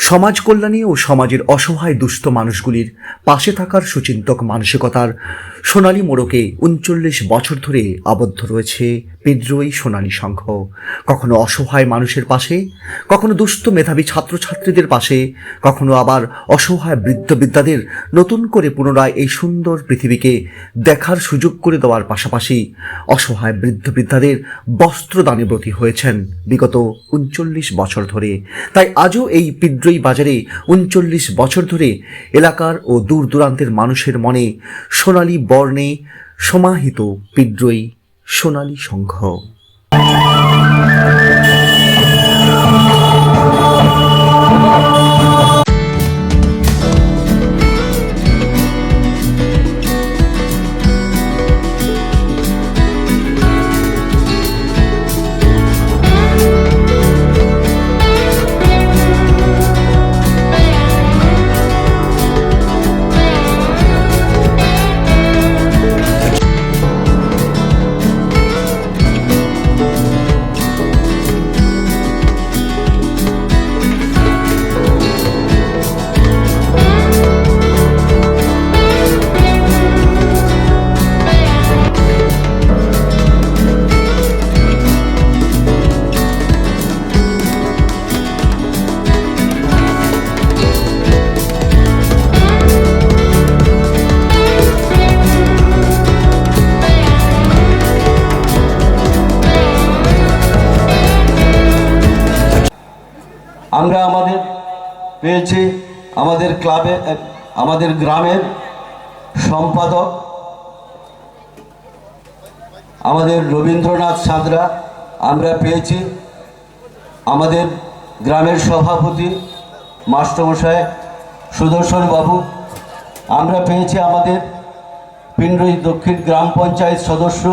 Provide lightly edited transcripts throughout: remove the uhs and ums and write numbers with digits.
সমাজ কল্যাণী ও সমাজের অসহায় দুস্থ মানুষগুলির পাশে থাকার সুচিন্তক মানসিকতার সোনালী মোড়কে ৩৯ বছর ধরে আবদ্ধ রয়েছে বিদ্রোহী সোনালী সংঘ। কখনো অসহায় মানুষের পাশে, কখনো দুস্থ মেধাবী ছাত্রছাত্রীদের পাশে, কখনো আবার অসহায় বৃদ্ধ বিদ্যাদের নতুন করে পুনরায় এই সুন্দর পৃথিবীকে দেখার সুযোগ করে দেওয়ার পাশাপাশি অসহায় বৃদ্ধ বিদ্যাদের বস্ত্রদানে ব্রতী হয়েছেন বিগত ৩৯ বছর ধরে। তাই আজও এই বিদ্রোহী বাজারে ৩৯ বছর ধরে এলাকার ও দূর দূরান্তের মানুষের মনে সোনালী বর্ণে সমাহিত বিদ্রোহী সোনালী সংঘ। আমরা পেয়েছি আমাদের ক্লাবে, আমাদের গ্রামের সম্পাদক আমাদের রবীন্দ্রনাথ সাঁতরা, আমরা পেয়েছি আমাদের গ্রামের সভাপতি মাস্টারমশাই সুদর্শন বাবু, আমরা পেয়েছি আমাদের পিণ্ডই দক্ষিণ গ্রাম পঞ্চায়েত সদস্য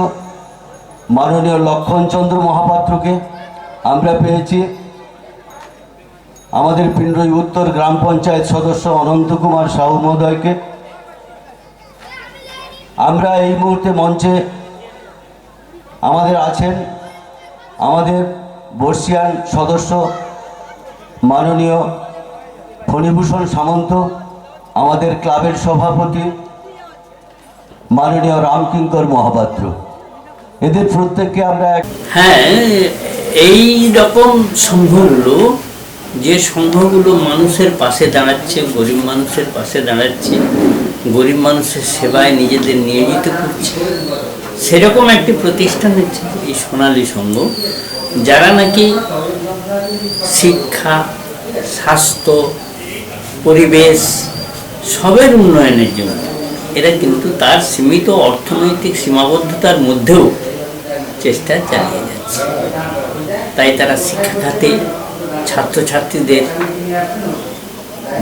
মাননীয় লক্ষণচন্দ্র মহাপাত্রকে, আমরা পেয়েছি আমাদের পিণ্ডই উত্তর গ্রাম পঞ্চায়েত সদস্য অনন্ত কুমার সাহু মহোদয়কে। আমরা এই মুহূর্তে মঞ্চে আমাদের আছেন আমাদের বর্ষিয়ান সদস্য মাননীয় ফণীভূষণ সামন্ত, আমাদের ক্লাবের সভাপতি মাননীয় রামকিঙ্কর মহাপাত্র, এদের প্রত্যেককে আমরা এই রকম সংঘগুলো, যে সংঘগুলো মানুষের পাশে দাঁড়াচ্ছে, গরিব মানুষের পাশে দাঁড়াচ্ছে, গরিব মানুষের সেবায় নিজেদের নিয়োজিত করছে, সেরকম একটি প্রতিষ্ঠান হচ্ছে এই সোনালী সংঘ, যারা নাকি শিক্ষা, স্বাস্থ্য, পরিবেশ সবের উন্নয়নের জন্য এরা কিন্তু তার সীমিত অর্থনৈতিক সীমাবদ্ধতার মধ্যেও চেষ্টা চালিয়ে যাচ্ছে। তাই তারা শিক্ষা খাতে ছাত্রছাত্রীদের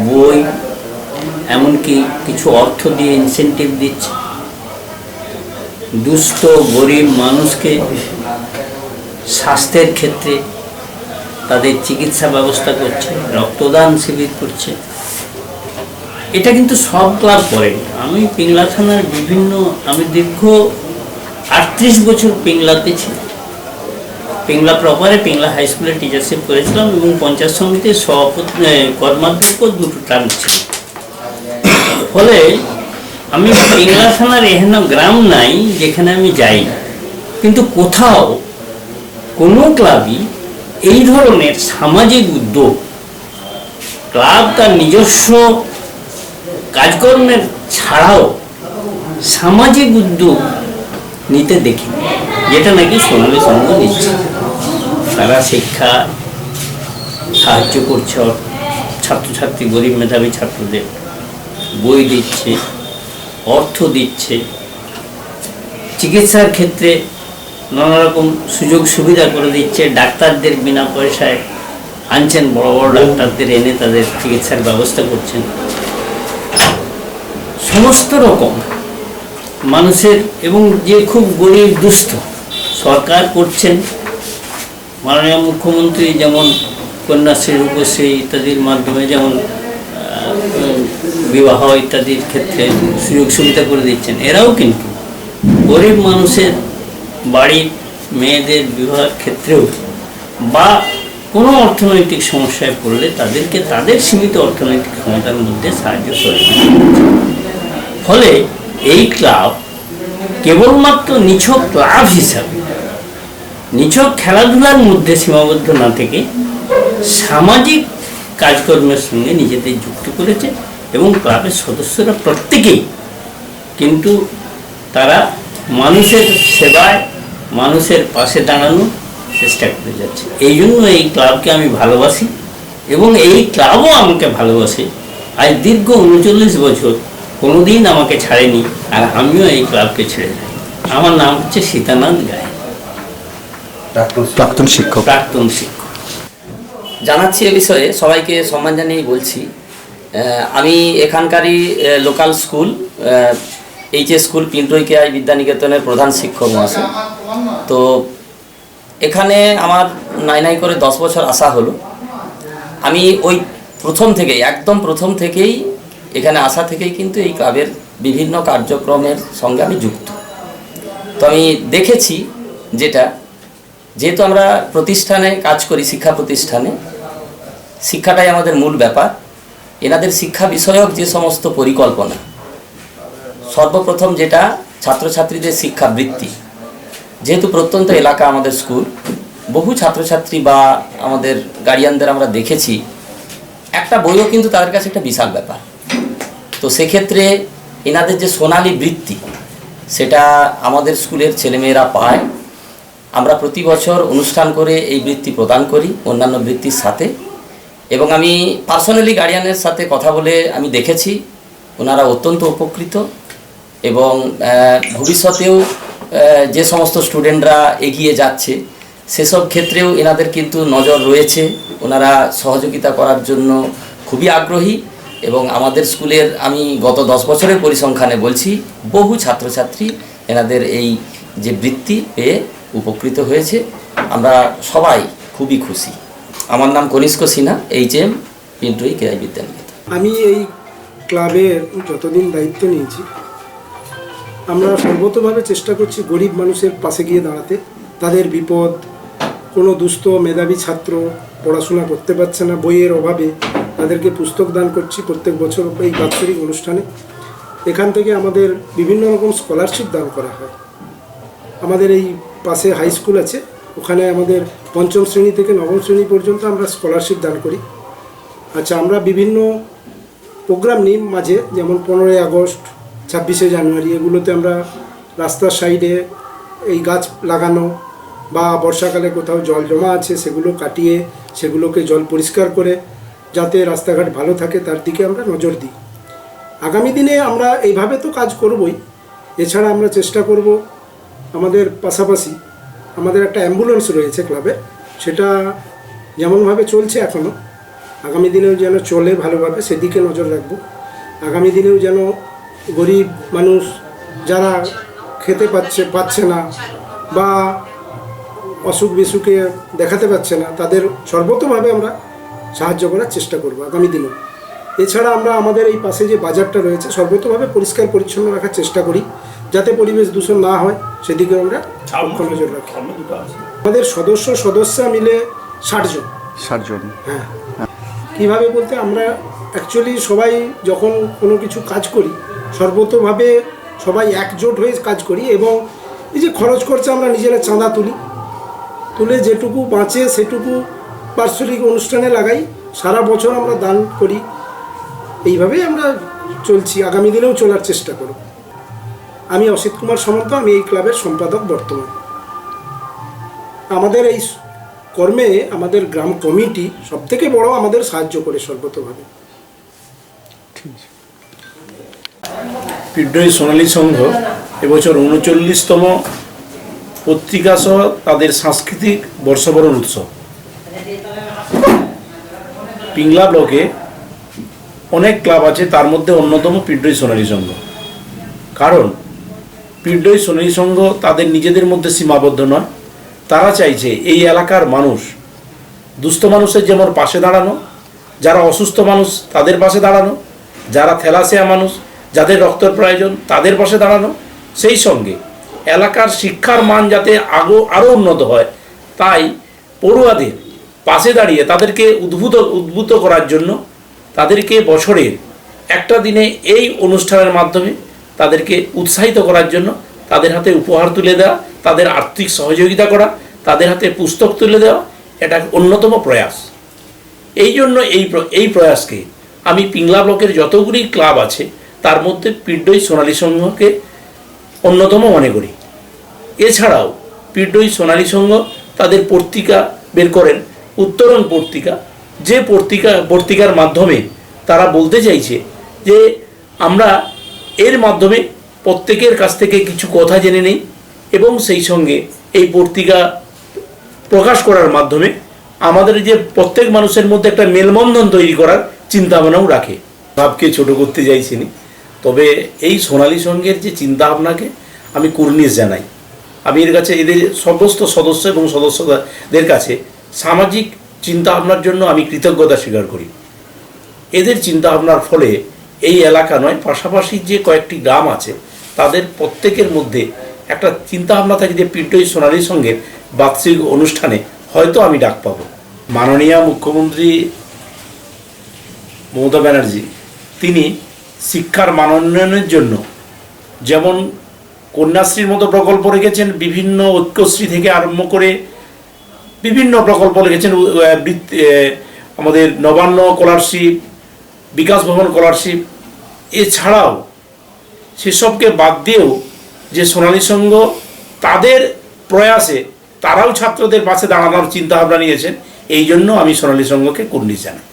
বই, এমনকি কিছু অর্থ দিয়ে ইনসেন্টিভ দিচ্ছে, দুস্থ গরিব মানুষকে স্বাস্থ্যের ক্ষেত্রে তাদের চিকিৎসা ব্যবস্থা করছে, রক্তদান শিবির করছে। এটা কিন্তু সব ক্লাব করেনি। আমি পিংলা থানার আমি দীর্ঘ ৩৮ বছর পিংলাতে ছিলাম। পিংলা প্রপারে পিংলা হাই স্কুলে টিচারশিপ করেছিলাম এবং পঞ্চায়েত সমিতির সভাপতি কর্মাধ্যক্ষ দুটো টার্ম ছিল। ফলে আমি পিংলা থানার এহেন গ্রাম নাই যেখানে আমি যাই, কিন্তু কোথাও কোনো ক্লাবই এই ধরনের সামাজিক উদ্যোগ, ক্লাব তার নিজস্ব কাজকর্মের ছাড়াও সামাজিক উদ্যোগ নিতে দেখি, যেটা নাকি সোনালী সংঘ নিচ্ছে। তারা শিক্ষা সাহায্য করছে, ছাত্রছাত্রী গরিব মেধাবী ছাত্রদের বই দিচ্ছে, অর্থ দিচ্ছে, চিকিৎসার ক্ষেত্রে নানা রকম সুযোগ সুবিধা করে দিচ্ছে, ডাক্তারদের বিনা পয়সায় আনছেন, বড় বড় ডাক্তারদের এনে তাদের চিকিৎসার ব্যবস্থা করছেন। সমস্ত রকম মানুষের, এবং যে খুব গরিব দুস্থ, সরকার করছেন, মাননীয় মুখ্যমন্ত্রী যেমন কন্যাশ্রী, রূপশ্রী ইত্যাদির মাধ্যমে যেমন বিবাহ ইত্যাদির ক্ষেত্রে সুযোগ সুবিধা করে দিচ্ছেন, এরাও কিন্তু গরিব মানুষের বাড়ির মেয়েদের বিবাহের ক্ষেত্রেও বা কোনো অর্থনৈতিক সমস্যায় পড়লে তাদেরকে তাদের সীমিত অর্থনৈতিক ক্ষমতার মধ্যে সাহায্য করে। ফলে এই ক্লাব কেবলমাত্র নিছক ক্লাব হিসাবে, নিছক খেলাধুলার মধ্যে সীমাবদ্ধ না থেকে সামাজিক কাজকর্মের সঙ্গে নিজেদের যুক্ত করেছে এবং ক্লাবের সদস্যরা প্রত্যেকেই কিন্তু তারা মানুষের সেবায়, মানুষের পাশে দাঁড়ানোর চেষ্টা করে যাচ্ছে। এই জন্য এই ক্লাবকে আমি ভালোবাসি এবং এই ক্লাবও আমাকে ভালোবাসে। আজ দীর্ঘ 39 বছর কোনোদিন আমাকে ছাড়েনি, আর আমিও এই ক্লাবকে ছেড়ে যাই। আমার নাম হচ্ছে সীতানাথ গায়ে, প্রাক্তন শিক্ষক। জানাচ্ছি এ বিষয়ে সবাইকে সম্মান জানিয়ে বলছি, আমি এখানকারই লোকাল স্কুল এইচএস স্কুল পিন্টুই কেআই বিদ্যানিকেতনের প্রধান শিক্ষক মহাশয়। তো এখানে আমার নাই করে 10 বছর আসা হলো। আমি ওই একদম প্রথম থেকেই এখানে আসা থেকেই কিন্তু এই ক্লাবের বিভিন্ন কার্যক্রমের সঙ্গে আমি যুক্ত। তো আমি দেখেছি যেহেতু আমরা প্রতিষ্ঠানে কাজ করি, শিক্ষা প্রতিষ্ঠানে, শিক্ষাটাই আমাদের মূল ব্যাপার। এনাদের শিক্ষা বিষয়ক যে সমস্ত পরিকল্পনা, সর্বপ্রথম যেটা ছাত্রছাত্রীদের শিক্ষাবৃত্তি, যেহেতু প্রত্যন্ত এলাকা আমাদের স্কুল, বহু ছাত্রছাত্রী বা আমাদের গার্ডিয়ানদের আমরা দেখেছি একটা বইও কিন্তু তাদের কাছে একটা বিশাল ব্যাপার। তো সেক্ষেত্রে এনাদের যে সোনালী বৃত্তি, সেটা আমাদের স্কুলের ছেলেমেয়েরা পায়। আমরা প্রতি বছর অনুষ্ঠান করে এই বৃত্তি প্রদান করি অন্যান্য বৃত্তির সাথে। এবং আমি পার্সোনালি গার্ডিয়ানের সাথে কথা বলে আমি দেখেছি ওনারা অত্যন্ত উপকৃত এবং ভবিষ্যতেও যে সমস্ত স্টুডেন্টরা এগিয়ে যাচ্ছে সেসব ক্ষেত্রেও এনাদের কিন্তু নজর রয়েছে। ওনারা সহযোগিতা করার জন্য খুবই আগ্রহী এবং আমাদের স্কুলের আমি গত 10 বছরের পরিসংখ্যানে বলছি বহু ছাত্রছাত্রী এনাদের এই যে বৃত্তি পেয়ে উপকৃত হয়েছে। আমরা সবাই খুবই খুশি। আমার নাম কনিষ্ক সিনহা, এইচএম পিন্টুই কেআই বিদ্যানিকেতন। আমি এই ক্লাবের যতদিন দায়িত্ব নিয়েছি আমরা সর্বতভাবে চেষ্টা করছি গরিব মানুষের পাশে গিয়ে দাঁড়াতে। তাদের বিপদ, কোনো দুস্থ মেধাবী ছাত্র পড়াশোনা করতে পারছে না, বইয়ের অভাবে তাদেরকে পুস্তক দান করছি প্রত্যেক বছর এই বাৎসরিক অনুষ্ঠানে। এখান থেকে আমাদের বিভিন্ন রকম স্কলারশিপ দান করা হয়। আমাদের এই পাশে হাই স্কুল আছে, ওখানে আমাদের 5ম শ্রেণী থেকে 9ম শ্রেণী পর্যন্ত আমরা স্কলারশিপ দান করি। আচ্ছা, আমরা বিভিন্ন প্রোগ্রাম নিই মাঝে, যেমন 15ই আগস্ট, 26শে জানুয়ারি, এগুলোতে আমরা রাস্তার সাইডে এই গাছ লাগানো বা বর্ষাকালে কোথাও জল জমা আছে সেগুলো কাটিয়ে সেগুলোকে জল পরিষ্কার করে যাতে রাস্তাঘাট ভালো থাকে তার দিকে আমরা নজর দিই। আগামী দিনে আমরা এইভাবে তো কাজ করবই, এছাড়া আমরা চেষ্টা করব আমাদের পাশাপাশি আমাদের একটা অ্যাম্বুলেন্স রয়েছে ক্লাবে, সেটা যেমনভাবে চলছে এখনও, আগামী দিনেও যেন চলে ভালোভাবে, সেদিকে নজর রাখব। আগামী দিনেও যেন গরিব মানুষ যারা খেতে পাচ্ছে না বা অসুখ বিসুখে দেখাতে পারছে না তাদের সর্বতভাবে আমরা সাহায্য করার চেষ্টা করব আগামী দিনেও। এছাড়া আমরা আমাদের এই পাশে যে বাজারটা রয়েছে সর্বতভাবে পরিষ্কার পরিচ্ছন্ন রাখার চেষ্টা করি যাতে পরিবেশ দূষণ না হয়, সেদিকে আমরা নজর রাখি। আমাদের সদস্য মিলে 60 জন। হ্যাঁ, কীভাবে বলতে আমরা অ্যাকচুয়ালি সবাই যখন কোনো কিছু কাজ করি সর্বতভাবে সবাই একজোট হয়ে কাজ করি এবং এই যে খরচ খরচা আমরা নিজেরা চাঁদা তুলে যেটুকু বাঁচে সেটুকু বার্ষিক অনুষ্ঠানে লাগাই, সারা বছর আমরা দান করি। এইভাবেই আমরা চলছি, আগামী দিনেও চলার চেষ্টা করব। আমি অসিত কুমার সামন্ত, আমি এই ক্লাবের সম্পাদক বর্তমান। আমাদের এই কর্মে আমাদের গ্রাম কমিটি সবথেকে বড় আমাদের সাহায্য করে সর্বতভাবে। পিড্রই সোনালী সংঘ এবছর 39তম পত্রিকা সহ তাদের সাংস্কৃতিক বর্ষবরণ উৎসব। পিংলা ব্লকে অনেক ক্লাব আছে, তার মধ্যে অন্যতম পিড্রই সোনালী সংঘ। কারণ পিড্রই সোনালী সংঘ তাদের নিজেদের মধ্যে সীমাবদ্ধ নয়, তারা চাইছে এই এলাকার মানুষ, দুস্থ মানুষের যেমন পাশে দাঁড়ানো, যারা অসুস্থ মানুষ তাদের পাশে দাঁড়ানো, যারা থ্যালাসিয়া মানুষ যাদের রক্তের প্রয়োজন তাদের পাশে দাঁড়ানো, সেই সঙ্গে এলাকার শিক্ষার মান যাতে আরও উন্নত হয়, তাই পড়ুয়াদের পাশে দাঁড়িয়ে তাদেরকে উদ্বুদ্ধ করার জন্য তাদেরকে বছরের একটা দিনে এই অনুষ্ঠানের মাধ্যমে তাদেরকে উৎসাহিত করার জন্য তাদের হাতে উপহার তুলে দেওয়া, তাদের আর্থিক সহযোগিতা করা, তাদের হাতে পুস্তক তুলে দেওয়া, এটা অন্যতম প্রয়াস। এই জন্য এই প্রয়াসকে আমি পিংলা ব্লকের যতগুলি ক্লাব আছে তার মধ্যে পিড্ডই সোনালী সংঘকে অন্যতম মনে করি। এছাড়াও পিড্ডই সোনালী সংঘ তাদের পত্রিকা বের করেন, উত্তরণ পত্রিকা, যে পত্রিকার মাধ্যমে তারা বলতে চাইছে যে আমরা এর মাধ্যমে প্রত্যেকের কাছ থেকে কিছু কথা জেনে নেই এবং সেই সঙ্গে এই পত্রিকা প্রকাশ করার মাধ্যমে আমাদের যে প্রত্যেক মানুষের মধ্যে একটা মেলবন্ধন তৈরি করার চিন্তাভাবনাও রাখে। ভাবকে ছোট করতে চাইছিনি, তবে এই সোনালী সংঘের যে চিন্তাভাবনাকে আমি কুর্নিশ জানাই। আমি এর কাছে এদের সমস্ত সদস্য এবং সদস্যদের কাছে সামাজিক চিন্তাভাবনার জন্য আমি কৃতজ্ঞতা স্বীকার করি। এদের চিন্তাভাবনার ফলে এই এলাকা নয়, পাশাপাশি যে কয়েকটি গ্রাম আছে তাদের প্রত্যেকের মধ্যে একটা চিন্তাভাবনা থাকে যে পিড্ডই সোনালী সংঘের বার্ষিক অনুষ্ঠানে হয়তো আমি ডাক পাবো। মাননীয় মুখ্যমন্ত্রী মমতা ব্যানার্জি তিনি শিক্ষার মানোন্নয়নের জন্য যেমন কন্যাশ্রীর মতো প্রকল্প রেখেছেন, বিভিন্ন ঐক্যশ্রী থেকে আরম্ভ করে বিভিন্ন প্রকল্প রেখেছেন, আমাদের নবান্ন স্কলারশিপ, বিকাশ ভবন স্কলারশিপ, এছাড়াও সেসবকে বাদ দিয়েও যে সোনালী সংঘ তাদের প্রয়াসে তারাও ছাত্রদের পাশে দাঁড়ানোর চিন্তাভাবনা নিয়েছেন, এই জন্য আমি সোনালী সংঘকে কুর্নিশ জানাই।